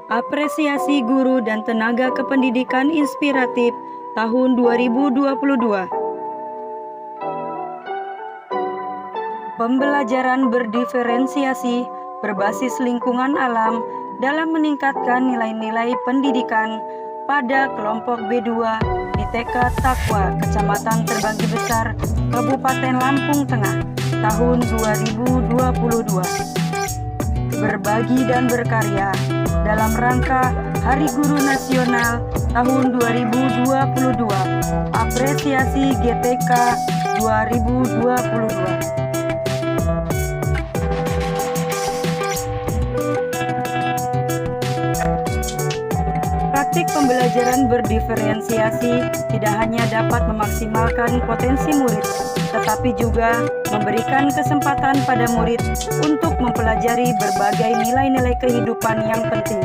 Apresiasi Guru dan Tenaga Kependidikan Inspiratif tahun 2022. Pembelajaran berdiferensiasi berbasis lingkungan alam dalam meningkatkan nilai-nilai pendidikan pada kelompok B2 di TK Takwa, Kecamatan Terbanggi Besar, Kabupaten Lampung Tengah, tahun 2022. Berbagi dan berkarya dalam rangka Hari Guru Nasional tahun 2022, apresiasi GTK 2022. Praktik pembelajaran berdiferensiasi tidak hanya dapat memaksimalkan potensi murid, tetapi juga memberikan kesempatan pada murid untuk mempelajari berbagai nilai-nilai kehidupan yang penting.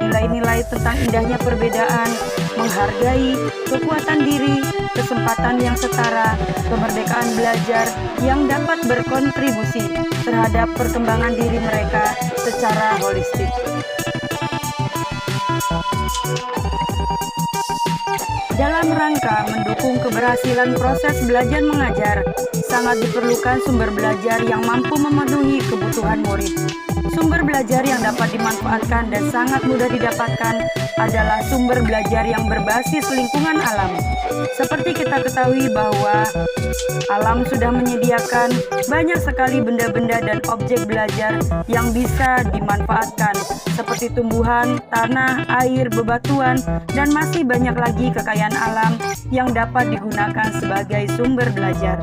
Nilai-nilai tentang indahnya perbedaan, menghargai, kekuatan diri, kesempatan yang setara, kemerdekaan belajar yang dapat berkontribusi terhadap perkembangan diri mereka secara holistik. Dalam rangka mendukung keberhasilan proses belajar mengajar, sangat diperlukan sumber belajar yang mampu memenuhi kebutuhan murid. Sumber belajar yang dapat dimanfaatkan dan sangat mudah didapatkan adalah sumber belajar yang berbasis lingkungan alam. Seperti kita ketahui bahwa alam sudah menyediakan banyak sekali benda-benda dan objek belajar yang bisa dimanfaatkan, seperti tumbuhan, tanah, air, bebatuan, dan masih banyak lagi kekayaan alam yang dapat digunakan sebagai sumber belajar.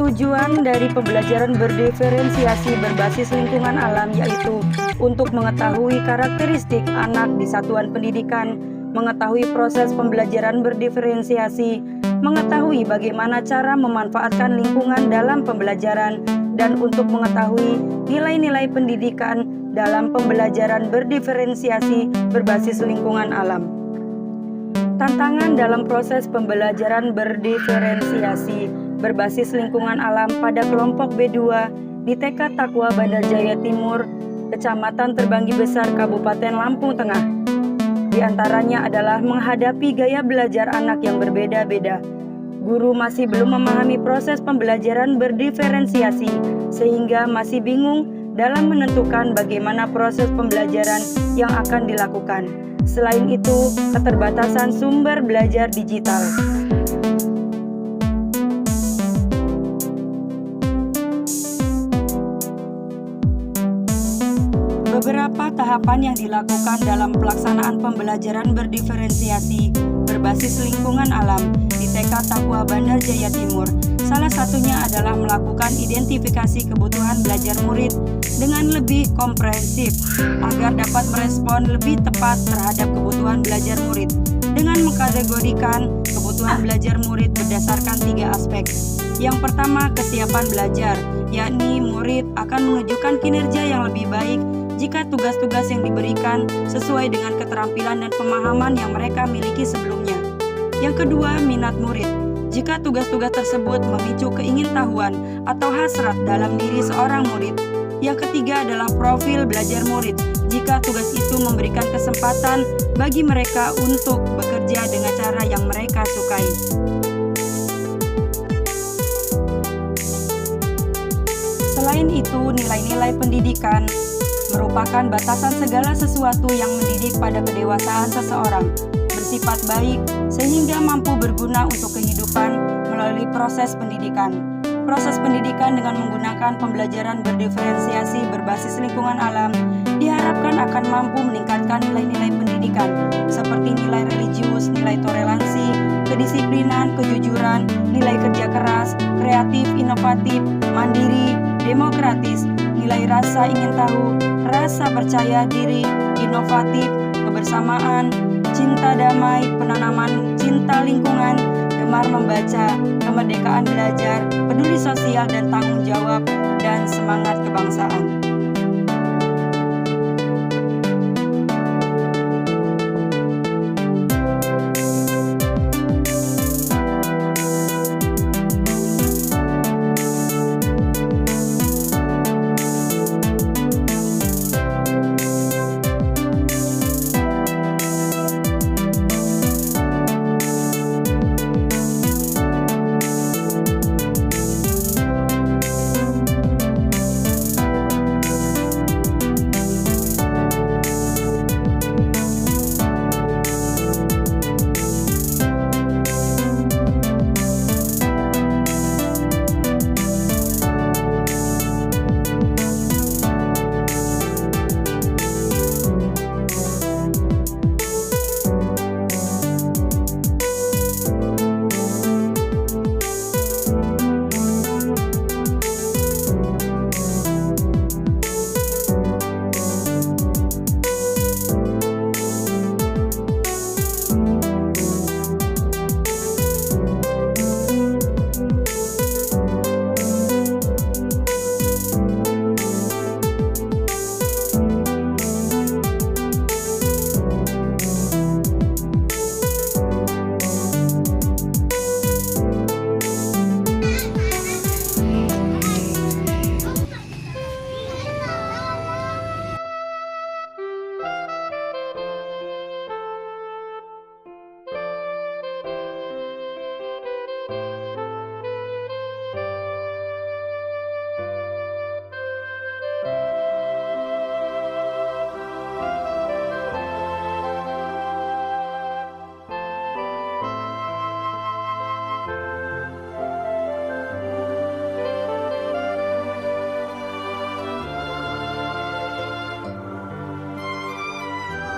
Tujuan dari pembelajaran berdiferensiasi berbasis lingkungan alam yaitu untuk mengetahui karakteristik anak di satuan pendidikan, mengetahui proses pembelajaran berdiferensiasi, mengetahui bagaimana cara memanfaatkan lingkungan dalam pembelajaran, dan untuk mengetahui nilai-nilai pendidikan dalam pembelajaran berdiferensiasi berbasis lingkungan alam. Tantangan dalam proses pembelajaran berdiferensiasi berbasis lingkungan alam pada kelompok B2 di TK Takwa Bandar Jaya Timur, Kecamatan Terbanggi Besar, Kabupaten Lampung Tengah. Di antaranya adalah menghadapi gaya belajar anak yang berbeda-beda. Guru masih belum memahami proses pembelajaran berdiferensiasi sehingga masih bingung dalam menentukan bagaimana proses pembelajaran yang akan dilakukan. Selain itu, keterbatasan sumber belajar digital. Beberapa tahapan yang dilakukan dalam pelaksanaan pembelajaran berdiferensiasi berbasis lingkungan alam di TK Takwa Bandar Jaya Timur. Salah satunya adalah melakukan identifikasi kebutuhan belajar murid dengan lebih komprehensif agar dapat merespon lebih tepat terhadap kebutuhan belajar murid dengan mengkategorikan kebutuhan belajar murid berdasarkan 3 aspek. Yang pertama, kesiapan belajar, yakni murid akan menunjukkan kinerja yang lebih baik jika tugas-tugas yang diberikan sesuai dengan keterampilan dan pemahaman yang mereka miliki sebelumnya. Yang kedua, minat murid. Jika tugas-tugas tersebut memicu keingintahuan atau hasrat dalam diri seorang murid. Yang ketiga adalah profil belajar murid. Jika tugas itu memberikan kesempatan bagi mereka untuk bekerja dengan cara yang mereka sukai. Selain itu, nilai-nilai pendidikan merupakan batasan segala sesuatu yang mendidik pada kedewasaan seseorang, bersifat baik sehingga mampu berguna untuk kehidupan melalui proses pendidikan. Proses pendidikan dengan menggunakan pembelajaran berdiferensiasi berbasis lingkungan alam diharapkan akan mampu meningkatkan nilai-nilai pendidikan seperti nilai religius, nilai toleransi, kedisiplinan, kejujuran, nilai kerja keras, kreatif, inovatif, mandiri, demokratis, nilai rasa ingin tahu, rasa percaya diri, inovatif, kebersamaan, cinta damai, penanaman cinta lingkungan, gemar membaca, kemerdekaan belajar, peduli sosial dan tanggung jawab, dan semangat kebangsaan.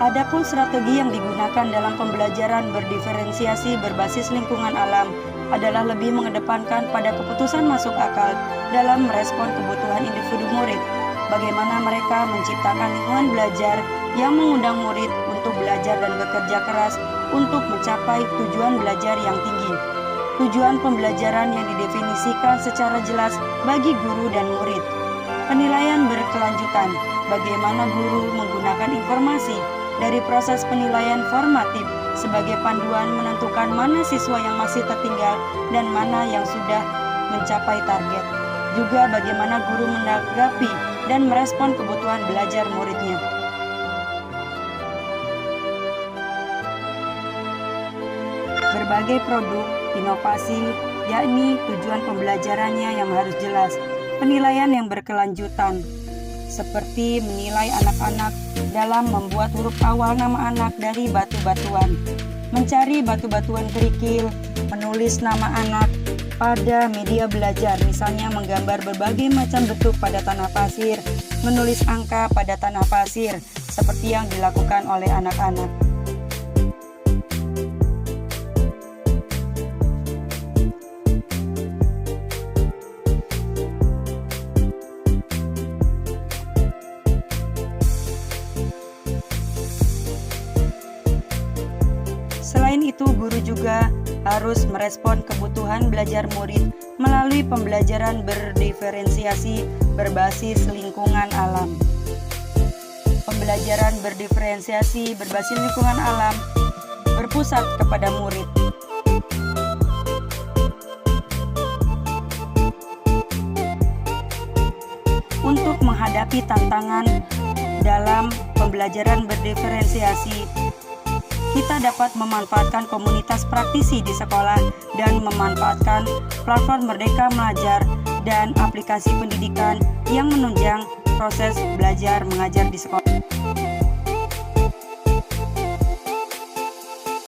Adapun strategi yang digunakan dalam pembelajaran berdiferensiasi berbasis lingkungan alam adalah lebih mengedepankan pada keputusan masuk akal dalam merespon kebutuhan individu murid. Bagaimana mereka menciptakan lingkungan belajar yang mengundang murid untuk belajar dan bekerja keras untuk mencapai tujuan belajar yang tinggi. Tujuan pembelajaran yang didefinisikan secara jelas bagi guru dan murid. Penilaian berkelanjutan, bagaimana guru menggunakan informasi dari proses penilaian formatif sebagai panduan menentukan mana siswa yang masih tertinggal dan mana yang sudah mencapai target. Juga bagaimana guru menanggapi dan merespon kebutuhan belajar muridnya. Berbagai produk, inovasi, yakni tujuan pembelajarannya yang harus jelas, penilaian yang berkelanjutan, seperti menilai anak-anak dalam membuat huruf awal nama anak dari batu-batuan, mencari batu-batuan kerikil, menulis nama anak pada media belajar, misalnya menggambar berbagai macam bentuk pada tanah pasir, menulis angka pada tanah pasir, seperti yang dilakukan oleh anak-anak. Selain itu, guru juga harus merespon kebutuhan belajar murid melalui pembelajaran berdiferensiasi berbasis lingkungan alam. Pembelajaran berdiferensiasi berbasis lingkungan alam berpusat kepada murid. Untuk menghadapi tantangan dalam pembelajaran berdiferensiasi, kita dapat memanfaatkan komunitas praktisi di sekolah dan memanfaatkan platform Merdeka Belajar dan aplikasi pendidikan yang menunjang proses belajar mengajar di sekolah.